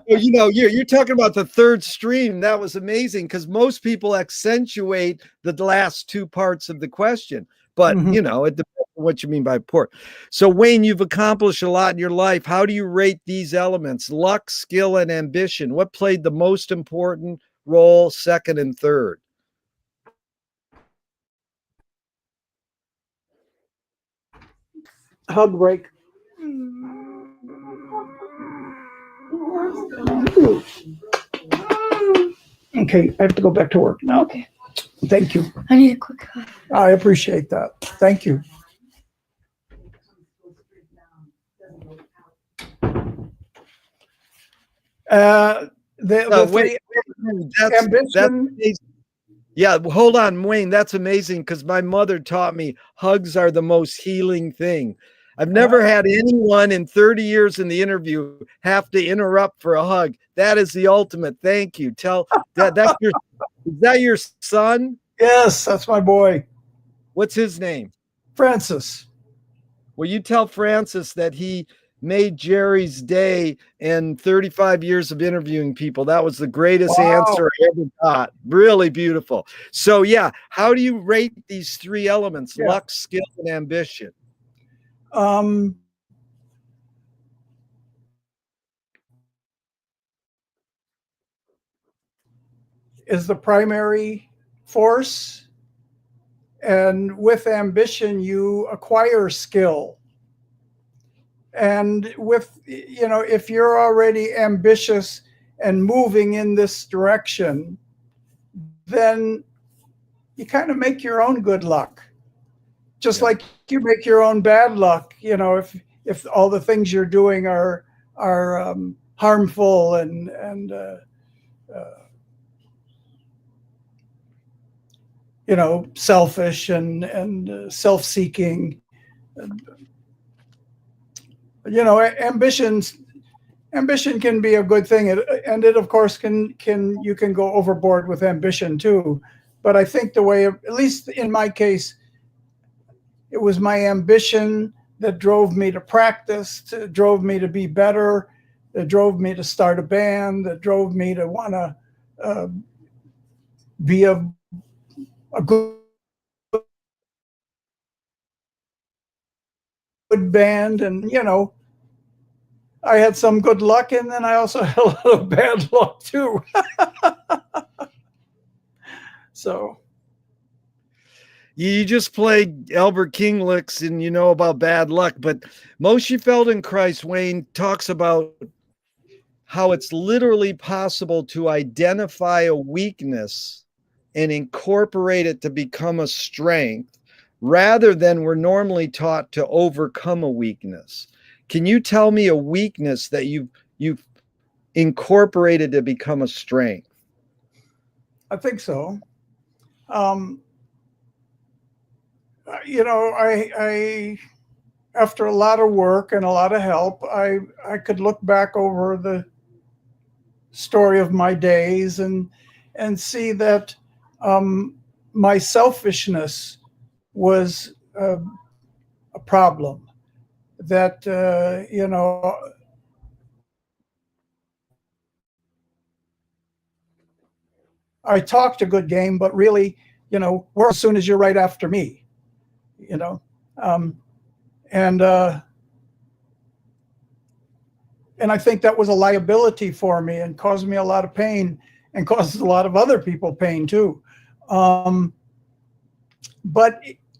You know, you're talking about the third stream. That was amazing because most people accentuate the last two parts of the question. But, Mhm. you know, it depends on what you mean by important. So, Wayne, you've accomplished a lot in your life. How do you rate these elements? Luck, skill, and ambition. What played the most important role, second and third? Hug break. Okay, I have to go back to work now. Okay. Thank you. I need a quick hug. I appreciate that. Thank you. The Wait, three that's ambition. amazing. Yeah, hold on, Wayne. That's amazing because my mother taught me hugs are the most healing thing. I've never had anyone in 30 years in the interview have to interrupt for a hug. That is the ultimate. Thank you. Tell that's your is that your son? Yes, that's my boy, What's his name? Francis. Well, you tell Francis that he made Jerry's day in 35 years of interviewing people. That was the greatest answer I ever got. Really beautiful. So, yeah, how do you rate these three elements, Yeah. luck, skill, and ambition? Is the primary force, and with ambition you acquire skill. And with, you know, if you're already ambitious and moving in this direction, then you kind of make your own good luck, just like you make your own bad luck. You know, if all the things you're doing are harmful and you know, selfish and self-seeking, you know, ambition can be a good thing, and it of course can you can go overboard with ambition too. But I think the way, at least in my case, it was my ambition that drove me to practice, drove me to be better, that drove me to start a band, that drove me to want to be a good band. And you know, I had some good luck, and then I also had a lot of bad luck too. So You just played Albert King licks and you know about bad luck, but Moshe Feldenkrais, Wayne, talks about how it's literally possible to identify a weakness and incorporate it to become a strength rather than we're normally taught to overcome a weakness. Can you tell me a weakness that you've incorporated to become a strength? I think so. You know, I after a lot of work and a lot of help, I could look back over the story of my days and see that my selfishness was a problem. That you know, I talked a good game, but really, you know, we're as soon as you're right after me, you know, um, and I think that was a liability for me and caused me a lot of pain and causes a lot of other people pain too. But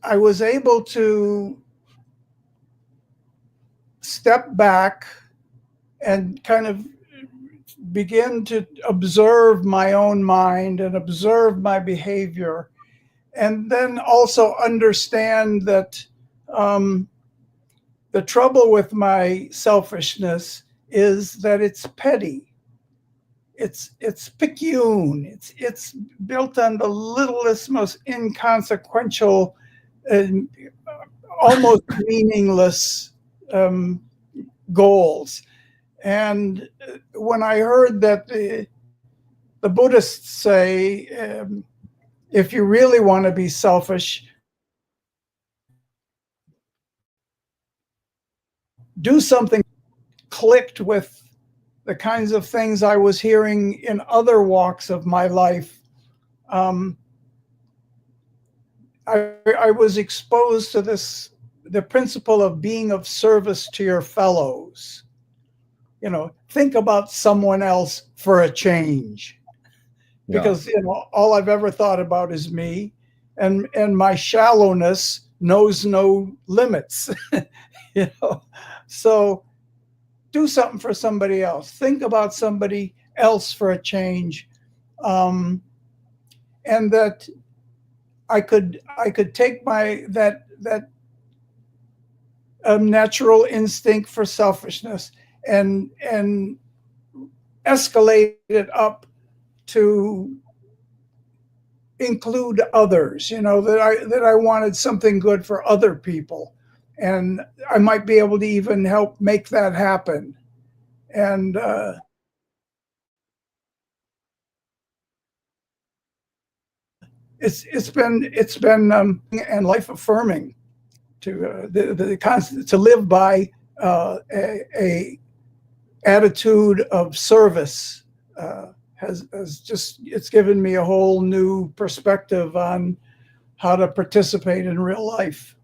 I was able to step back and kind of begin to observe my own mind and observe my behavior, and then also understand that the trouble with my selfishness is that it's petty. It's picayune. It's built on the littlest, most inconsequential, and almost meaningless goals. And when I heard that the the Buddhists say, if you really want to be selfish, do something clicked with the kinds of things I was hearing in other walks of my life. I was exposed to the principle of being of service to your fellows. You know, think about someone else for a change. Yeah. Because, you know, all I've ever thought about is me, and my shallowness knows no limits. You know, so do something for somebody else. Think about somebody else for a change, and that I could take that natural instinct for selfishness and escalate it up to include others. You know, that I wanted something good for other people, and I might be able to even help make that happen. And it's been and life affirming to the constant to live by a attitude of service. Has just, it's given me a whole new perspective on how to participate in real life.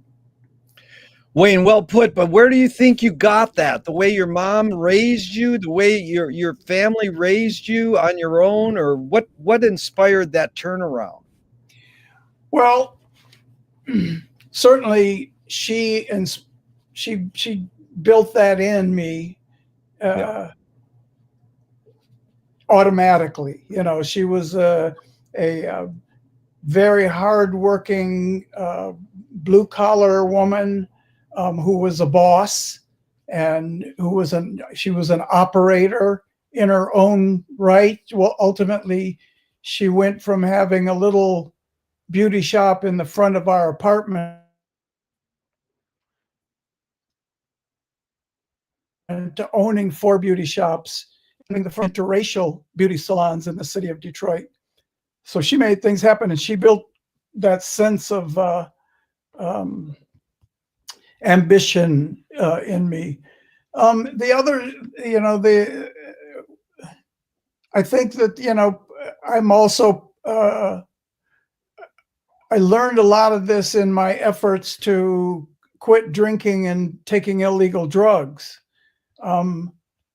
Wayne, well put, but where do you think you got that? The way your mom raised you, the way your family raised you on your own, or what inspired that turnaround? Well, certainly she built that in me automatically. You know, she was a very hardworking blue collar woman who was a boss, and she was an operator in her own right. Well, ultimately, she went from having a little beauty shop in the front of our apartment to owning 4 beauty shops, owning the interracial beauty salons in the city of Detroit. So she made things happen, and she built that sense of ambition in me. The other, you know, I think that, you know, I'm also, I learned a lot of this in my efforts to quit drinking and taking illegal drugs.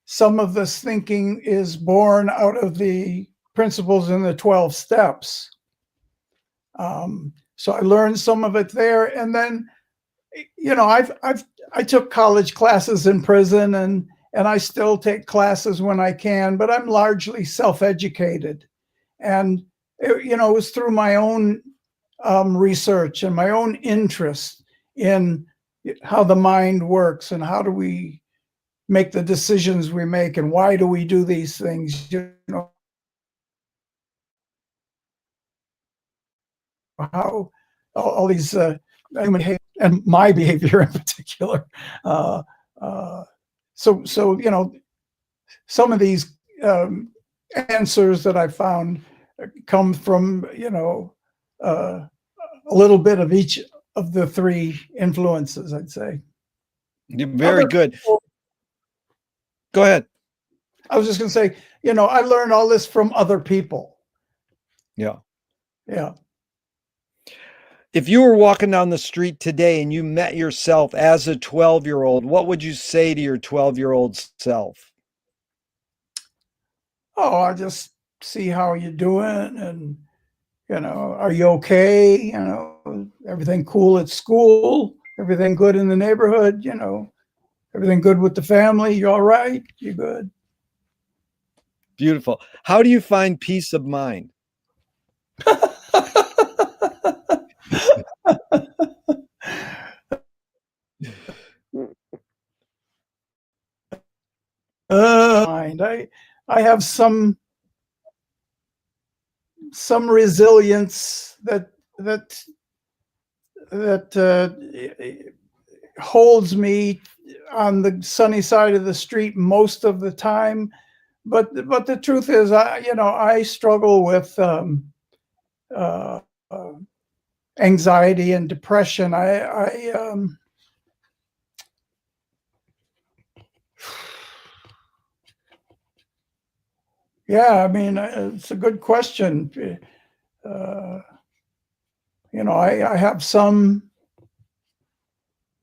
Some of this thinking is born out of the principles in the 12 steps. So I learned some of it there. And then, you know, I took college classes in prison, and I still take classes when I can, but I'm largely self-educated. And, you know, it was through my own research and my own interest in how the mind works, and how do we make the decisions we make, and why do we do these things, you know, how all these human behavior, and my behavior in particular. So you know, some of these answers that I found come from, you know, a little bit of each of the 3 influences, I'd say. Very good. Go ahead. I was just going to say, you know, I learned all this from other people. Yeah. Yeah. If you were walking down the street today and you met yourself as a 12-year-old, what would you say to your 12-year-old self? Oh, I just see how you're doing, and, you know, are you okay? You know, everything cool at school? Everything good in the neighborhood? You know, everything good with the family? You all right? You good? Beautiful. How do you find peace of mind? I have some resilience that holds me on the sunny side of the street most of the time, but the truth is, I struggle with uh, uh, anxiety and depression. Yeah, I mean, it's a good question. Uh, I have some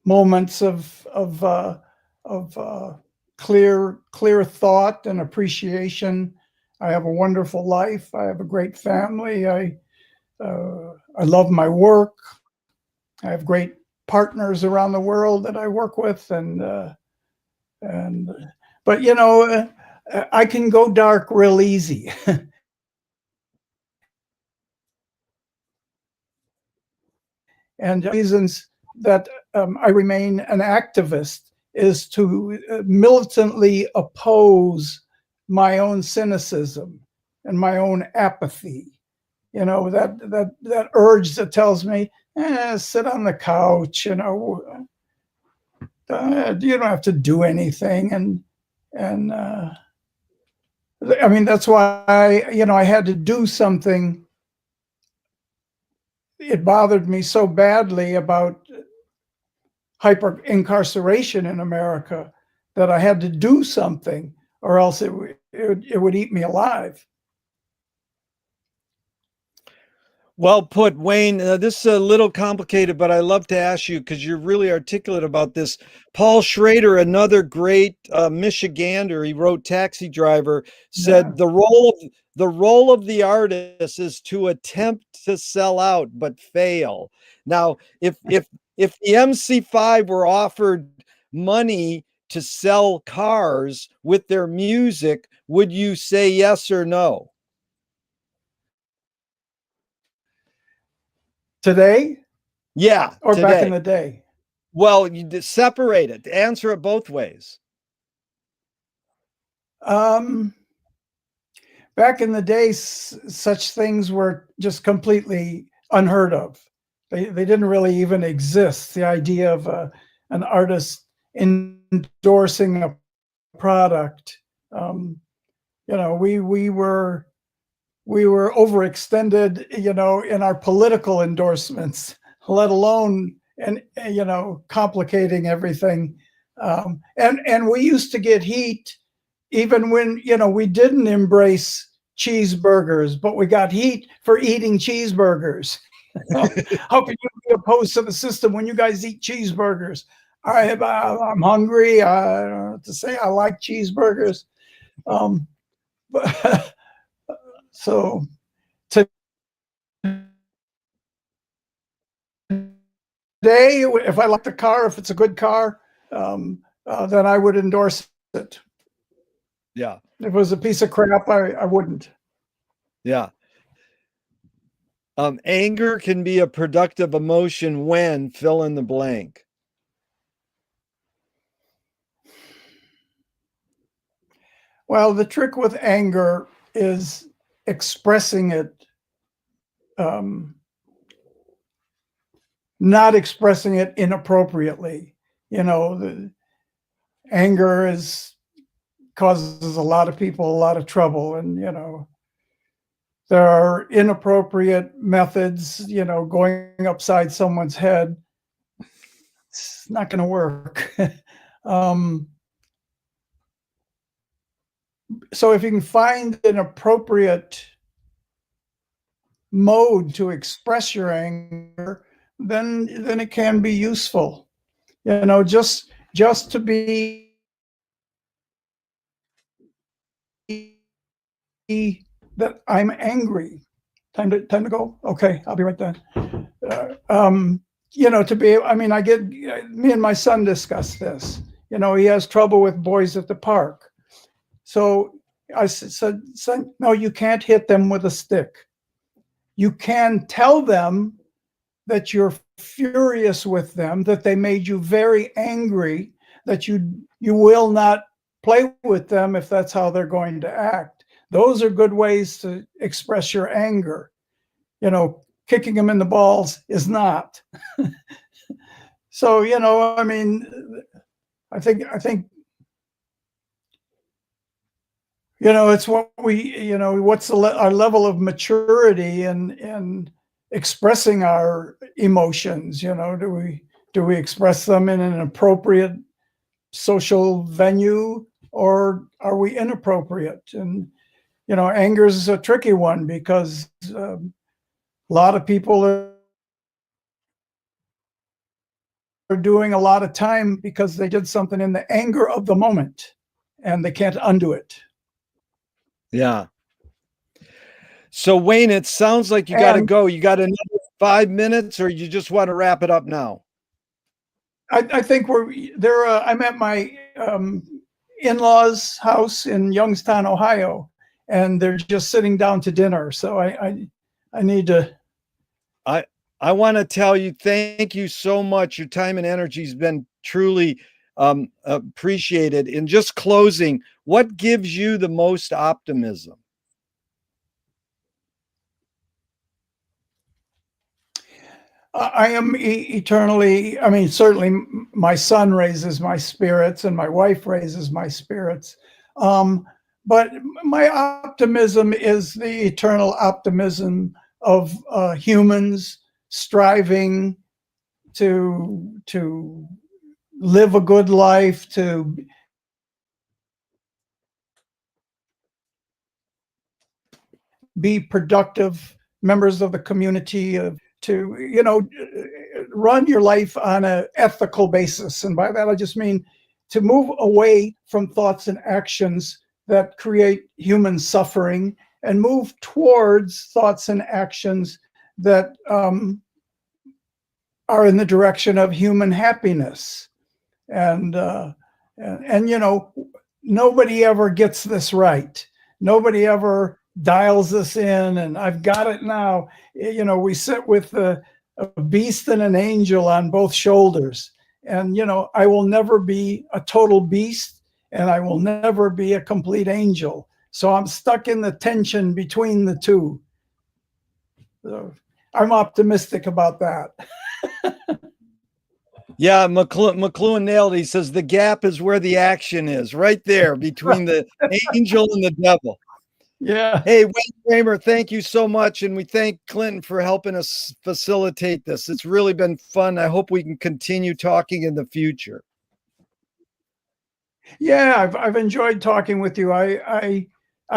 moments of clear thought and appreciation. I have a wonderful life. I have a great family. I love my work. I have great partners around the world that I work with, and but I can go dark real easy. And reasons that I remain an activist is to militantly oppose my own cynicism and my own apathy. That urge that tells me, sit on the couch, you don't have to do anything. And I mean, that's why I had to do something. It bothered me so badly about hyper incarceration in America that I had to do something, or else it would eat me alive. Well put, Wayne. This is a little complicated, but I love to ask you because you're really articulate about this. Paul Schrader, another great Michigander, he wrote Taxi Driver, said Yeah. the role of the artist is to attempt to sell out but fail. Now, if the MC5 were offered money to sell cars with their music, would you say yes or no? Today Yeah, or back in today. the day? Well, you separate it. Answer it both ways. Um, Back in the day, such things were just completely unheard of. They didn't really even exist. The idea of an artist endorsing a product. We were overextended, in our political endorsements, let alone complicating everything. And we used to get heat even when we didn't embrace cheeseburgers, but we got heat for eating cheeseburgers. How can you be opposed to the system when you guys eat cheeseburgers? I'm hungry. I don't know what to say. I like cheeseburgers. But so today, if I like the car, if it's a good car, then I would endorse it. Yeah. If it was a piece of crap, I wouldn't. Yeah. Anger can be a productive emotion when fill in the blank. Well, the trick with anger is expressing it, not expressing it inappropriately. The anger causes a lot of people a lot of trouble, and there are inappropriate methods. Going upside someone's head. It's not going to work. So if you can find an appropriate mode to express your anger, then it can be useful. Just to be that I'm angry. Time to go. Okay, I'll be right there. To be. I mean, me and my son discussed this. He has trouble with boys at the park. So I said, son, no, you can't hit them with a stick. You can tell them that you're furious with them, that they made you very angry, that you will not play with them if that's how they're going to act. Those are good ways to express your anger. Kicking them in the balls is not. So, I mean, I think It's what we, what's our level of maturity in expressing our emotions. Do we express them in an appropriate social venue, or are we inappropriate? And anger is a tricky one because a lot of people are doing a lot of time because they did something in the anger of the moment and they can't undo it. Yeah. So Wayne, it sounds like you got to go. You got another 5 minutes, or you just want to wrap it up now? I think I'm at my in-laws' house in Youngstown, Ohio, and they're just sitting down to dinner. So I need to. I want to tell you, thank you so much. Your time and energy has been truly appreciated. In just closing, what gives you the most optimism? I am eternally, certainly my son raises my spirits and my wife raises my spirits. But my optimism is the eternal optimism of humans striving to live a good life, to be productive members of the community, to run your life on an ethical basis. And by that I just mean to move away from thoughts and actions that create human suffering and move towards thoughts and actions that are in the direction of human happiness. And nobody ever gets this right. Nobody ever dials this in and I've got it now. We sit with a beast and an angel on both shoulders. And, I will never be a total beast and I will never be a complete angel. So I'm stuck in the tension between the two. So I'm optimistic about that. Yeah, McLuhan nailed it. He says the gap is where the action is, right there between the angel and the devil. Yeah. Hey, Wayne Kramer, thank you so much. And we thank Clinton for helping us facilitate this. It's really been fun. I hope we can continue talking in the future. Yeah, I've enjoyed talking with you. I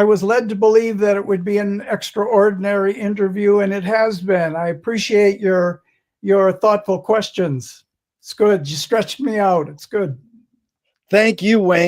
was led to believe that it would be an extraordinary interview, and it has been. I appreciate your thoughtful questions. It's good. You stretched me out. It's good. Thank you, Wayne.